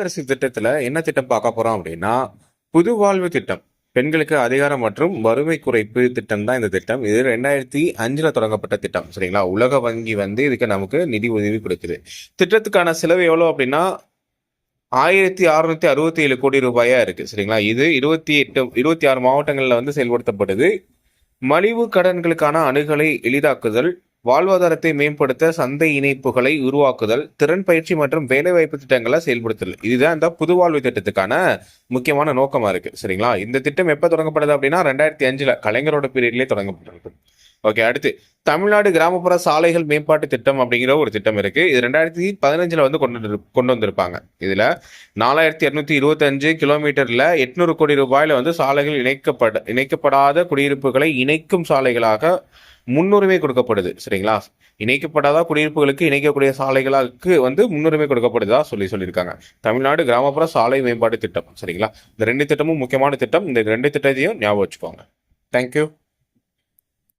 அரசு திட்டத்துல என்ன திட்டம் பார்க்க போறோம் அப்படின்னா, புது வாழ்வு திட்டம். பெண்களுக்கு அதிகாரம் மற்றும் வறுமை குறைப்பு திட்டம் தான் இந்த திட்டம். இது 2005ல தொடங்கப்பட்ட திட்டம். சரிங்களா? உலக வங்கி வந்து இதுக்கு நமக்கு நிதி உதவி கொடுக்குது. திட்டத்துக்கான செலவு எவ்வளவு அப்படின்னா, 1667 கோடி ரூபாயா இருக்கு. சரிங்களா? இது 26 மாவட்டங்கள்ல வந்து செயல்படுத்தப்படுது. மலிவு கடன்களுக்கான அணுகலை எளிதாக்குதல், வாழ்வாதாரத்தை மேம்படுத்த சந்தை இணைப்புகளை உருவாக்குதல், திறன் பயிற்சி மற்றும் வேலைவாய்ப்பு திட்டங்களை செயல்படுத்துதல். இதுதான் இந்த புது வாழ்வு திட்டத்துக்கான முக்கியமான நோக்கமா இருக்கு. சரிங்களா? இந்த திட்டம் எப்ப தொடங்கப்படுது அப்படின்னா 2005ல கலைஞரோட பீரியட்லயே தொடங்கப்பட்டிருக்கு. ஓகே, அடுத்து தமிழ்நாடு கிராமப்புற சாலைகள் மேம்பாட்டு திட்டம் அப்படிங்கிற ஒரு திட்டம் இருக்கு. இது 2015ல வந்து கொண்டு வந்திருப்பாங்க. இதுல 4225 கிலோமீட்டர்ல 800 கோடி ரூபாயில வந்து சாலைகள் இணைக்கப்படாத குடியிருப்புகளை இணைக்கும் சாலைகளாக முன்னுரிமை கொடுக்கப்படுது. சரிங்களா? இணைக்கப்படாத குடியிருப்புகளுக்கு இணைக்கக்கூடிய சாலைகளுக்கு வந்து முன்னுரிமை கொடுக்கப்படுதா சொல்லியிருக்காங்க. தமிழ்நாடு கிராமப்புற சாலை மேம்பாட்டு திட்டம். சரிங்களா? இந்த 2 திட்டமும் முக்கியமான திட்டம். இந்த 2 திட்டத்தையும் ஞாபகம் வச்சுக்கோங்க. தேங்க்யூ.